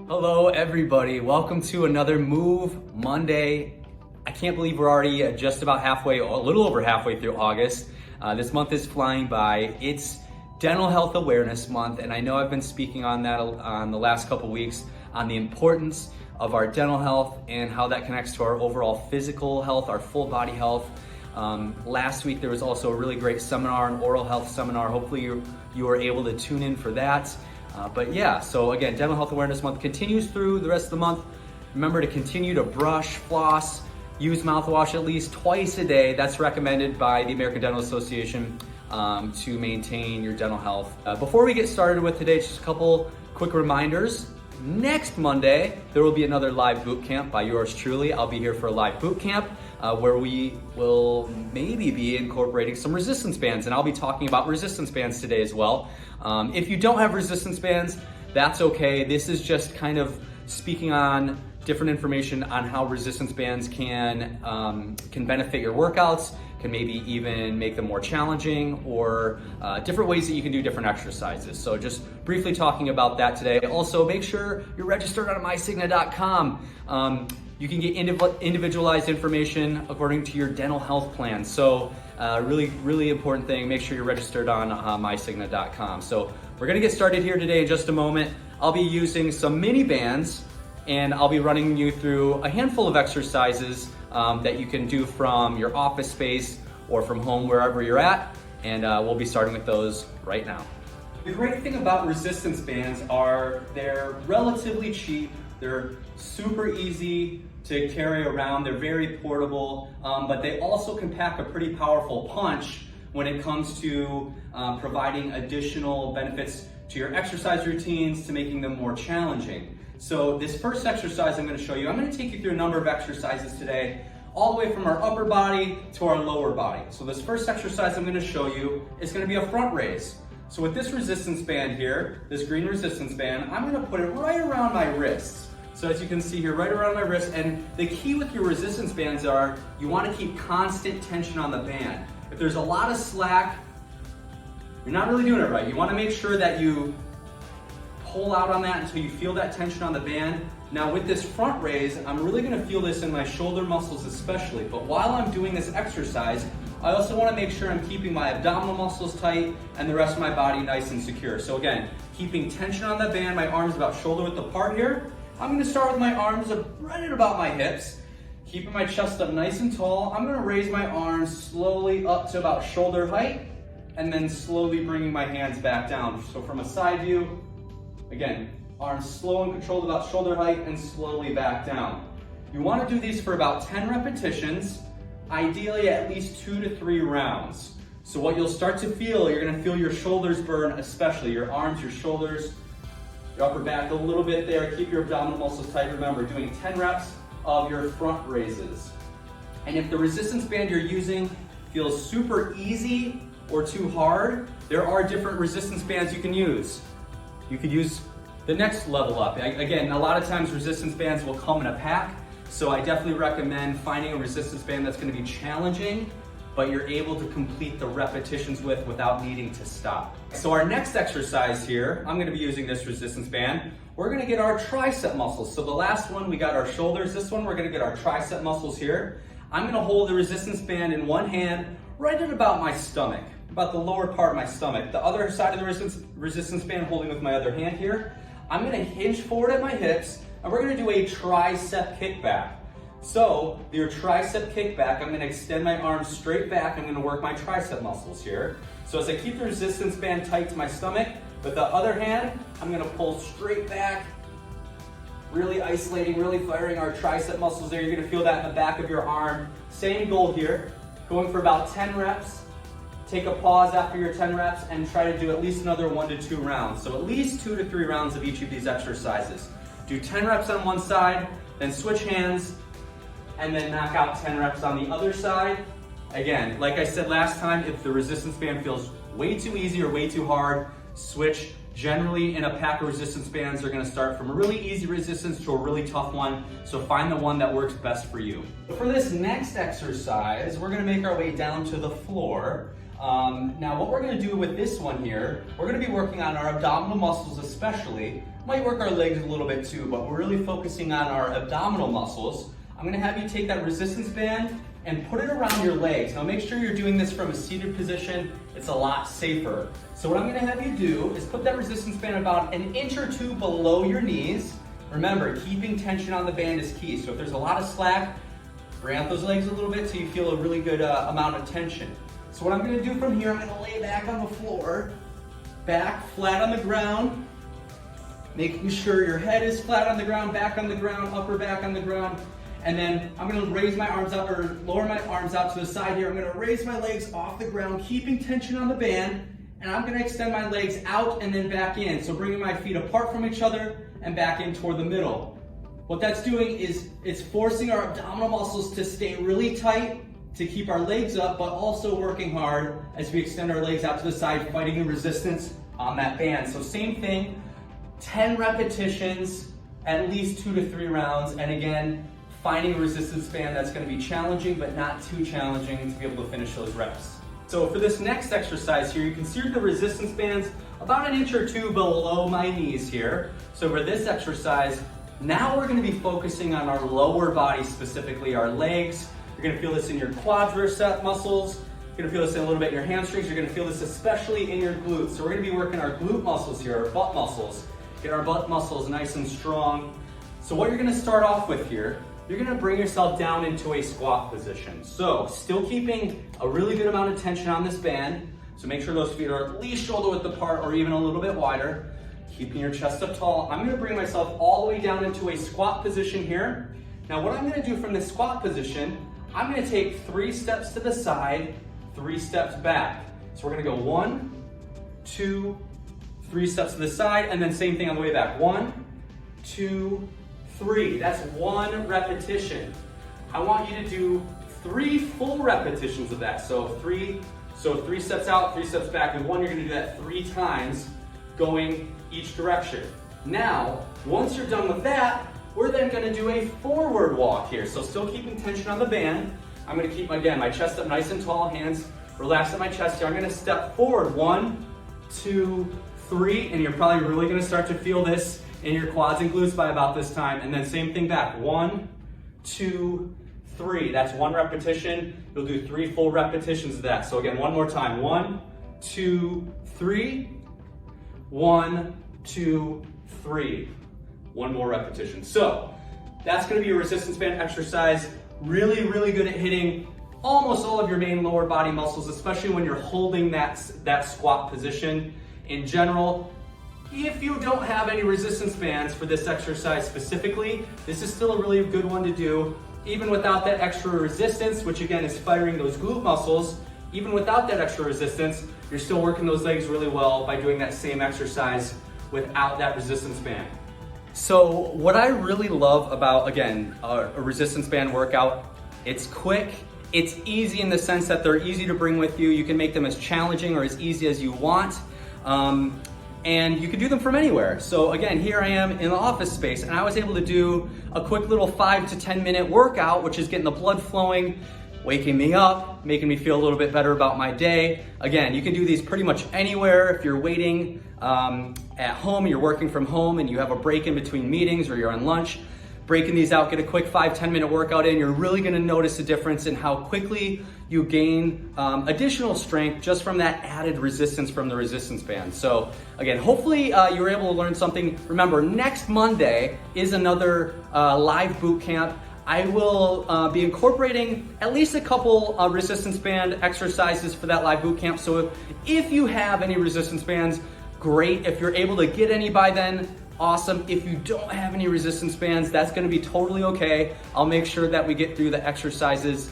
Hello everybody, welcome to another Move Monday. I can't believe we're already just about halfway, a little over halfway through August. This month is flying by. It's Dental Health Awareness Month, and I know I've been speaking on that on the last couple weeks on the importance of our dental health and how that connects to our overall physical health, our full body health. Last week there was also a really great seminar, an oral health seminar. Hopefully you were able to tune in for that. But yeah, so again, Dental Health Awareness Month continues through the rest of the month. Remember to continue to brush, floss, use mouthwash at least twice a day. That's recommended by the American Dental Association to maintain your dental health. Before we get started with today, just a couple quick reminders. Next Monday, there will be another live boot camp by yours truly. I'll be here for a live boot camp where we will maybe be incorporating some resistance bands, and I'll be talking about resistance bands today as well. If you don't have resistance bands, that's okay. This is just kind of speaking on different information on how resistance bands can benefit your workouts, can maybe even make them more challenging, or different ways that you can do different exercises. So just briefly talking about that today. Also, make sure you're registered on mysigna.com. You can get individualized information according to your dental health plan. So really important thing, make sure you're registered on mysigna.com. So we're gonna get started here today in just a moment. I'll be using some mini bands, and I'll be running you through a handful of exercises that you can do from your office space or from home, wherever you're at. And we'll be starting with those right now. The great thing about resistance bands are they're relatively cheap. They're super easy to carry around. They're very portable, but they also can pack a pretty powerful punch when it comes to providing additional benefits to your exercise routines, to making them more challenging. So this first exercise I'm going to show you, I'm going to take you through a number of exercises today, all the way from our upper body to our lower body. So this first exercise I'm going to show you is going to be a front raise. So with this resistance band here, this green resistance band, I'm going to put it right around my wrists. So as you can see here, right around my wrist. And the key with your resistance bands are, you want to keep constant tension on the band. If there's a lot of slack, you're not really doing it right. You want to make sure that you pull out on that until you feel that tension on the band. Now with this front raise, I'm really going to feel this in my shoulder muscles especially. But while I'm doing this exercise, I also want to make sure I'm keeping my abdominal muscles tight and the rest of my body nice and secure. So again, keeping tension on the band, my arms about shoulder width apart here. I'm going to start with my arms up right at about my hips, keeping my chest up nice and tall. I'm going to raise my arms slowly up to about shoulder height, and then slowly bringing my hands back down. So from a side view, again, arms slow and controlled about shoulder height, and slowly back down. You want to do these for about 10 repetitions, ideally at least 2 to 3 rounds. So what you'll start to feel, you're going to feel your shoulders burn, especially your arms, your shoulders, your upper back a little bit there. Keep your abdominal muscles tight. Remember, doing 10 reps of your front raises. And if the resistance band you're using feels super easy or too hard, there are different resistance bands you can use. You could use the next level up. Again, a lot of times resistance bands will come in a pack, so I definitely recommend finding a resistance band that's going to be challenging, but you're able to complete the repetitions without needing to stop. So our next exercise here, I'm going to be using this resistance band. We're going to get our tricep muscles. So the last one, we got our shoulders. This one, we're going to get our tricep muscles here. I'm going to hold the resistance band in one hand right at about my stomach, about the lower part of my stomach. The other side of the resistance band holding with my other hand here. I'm going to hinge forward at my hips, and we're going to do a tricep kickback. So your tricep kickback, I'm going to extend my arms straight back. I'm going to work my tricep muscles here. So as I keep the resistance band tight to my stomach, with the other hand, I'm going to pull straight back, really isolating, really firing our tricep muscles there. You're going to feel that in the back of your arm. Same goal here, going for about 10 reps. Take a pause after your 10 reps and try to do at least another 1 to 2 rounds. So at least 2 to 3 rounds of each of these exercises. Do 10 reps on one side, then switch hands, and then knock out 10 reps on the other side. Again, like I said last time, if the resistance band feels way too easy or way too hard, switch. Generally in a pack of resistance bands, they're gonna start from a really easy resistance to a really tough one, so find the one that works best for you. For this next exercise, we're gonna make our way down to the floor. Now what we're gonna do with this one here, we're gonna be working on our abdominal muscles especially. Might work our legs a little bit too, but we're really focusing on our abdominal muscles. I'm gonna have you take that resistance band and put it around your legs. Now make sure you're doing this from a seated position. It's a lot safer. So what I'm gonna have you do is put that resistance band about an inch or two below your knees. Remember, keeping tension on the band is key. So if there's a lot of slack, bring out those legs a little bit so you feel a really good amount of tension. So what I'm gonna do from here, I'm gonna lay back on the floor, back flat on the ground, making sure your head is flat on the ground, back on the ground, upper back on the ground. And then I'm gonna raise my arms up or lower my arms out to the side here. I'm gonna raise my legs off the ground, keeping tension on the band, and I'm gonna extend my legs out and then back in. So bringing my feet apart from each other and back in toward the middle. What that's doing is it's forcing our abdominal muscles to stay really tight to keep our legs up, but also working hard as we extend our legs out to the side, fighting the resistance on that band. So same thing, 10 repetitions, at least 2 to 3 rounds. And again, finding a resistance band that's gonna be challenging, but not too challenging to be able to finish those reps. So for this next exercise here, you can see the resistance bands about an inch or two below my knees here. So for this exercise, now we're gonna be focusing on our lower body, specifically our legs. You're gonna feel this in your quadricep muscles. You're gonna feel this in a little bit in your hamstrings. You're gonna feel this especially in your glutes. So we're gonna be working our glute muscles here, our butt muscles. Get our butt muscles nice and strong. So what you're gonna start off with here, you're gonna bring yourself down into a squat position. So still keeping a really good amount of tension on this band. So make sure those feet are at least shoulder width apart or even a little bit wider. Keeping your chest up tall. I'm gonna bring myself all the way down into a squat position here. Now what I'm gonna do from this squat position, I'm gonna take 3 steps to the side, 3 steps back. So we're gonna go 1, 2, 3 steps to the side, and then same thing on the way back. 1, 2, 3. That's 1 repetition. I want you to do 3 full repetitions of that. So 3 steps out, 3 steps back, and 1, you're gonna do that 3 times, going each direction. Now, once you're done with that, we're then gonna do a forward walk here. So still keeping tension on the band. I'm gonna keep, again, my chest up nice and tall, hands relaxed at my chest here. I'm gonna step forward, 1, 2, 3, and you're probably really gonna start to feel this in your quads and glutes by about this time. And then same thing back, 1, 2, 3. That's 1 repetition. You'll do 3 full repetitions of that. So again, one more time, 1, 2, 3, 1, 2, 3. 1 more repetition. So that's gonna be a resistance band exercise. Really, really good at hitting almost all of your main lower body muscles, especially when you're holding that squat position. In general, if you don't have any resistance bands for this exercise specifically, this is still a really good one to do. Even without that extra resistance, which again is firing those glute muscles, even without that extra resistance, you're still working those legs really well by doing that same exercise without that resistance band. So what I really love about, again, a resistance band workout, it's quick, it's easy in the sense that they're easy to bring with you. You can make them as challenging or as easy as you want. And you can do them from anywhere. So again, here I am in the office space and I was able to do a quick little 5 to 10 minute workout, which is getting the blood flowing, waking me up, making me feel a little bit better about my day. Again, you can do these pretty much anywhere. If you're waiting at home, you're working from home and you have a break in between meetings or you're on lunch, breaking these out, get a quick 5-10 minute workout in, you're really gonna notice a difference in how quickly you gain additional strength just from that added resistance from the resistance band. So again, hopefully you were able to learn something. Remember, next Monday is another live boot camp. I will be incorporating at least a couple resistance band exercises for that live boot camp. So if you have any resistance bands, great. If you're able to get any by then, awesome. If you don't have any resistance bands, that's gonna be totally okay. I'll make sure that we get through the exercises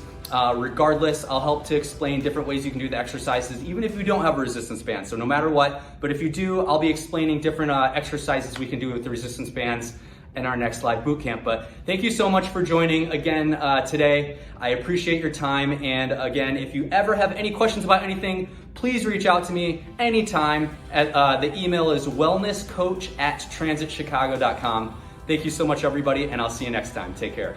regardless. I'll help to explain different ways you can do the exercises, even if you don't have a resistance band. So no matter what, but if you do, I'll be explaining different exercises we can do with the resistance bands in our next live boot camp. But thank you so much for joining again today. I appreciate your time. And again, if you ever have any questions about anything, please reach out to me anytime. The email is wellnesscoach@transitchicago.com. Thank you so much, everybody, and I'll see you next time. Take care.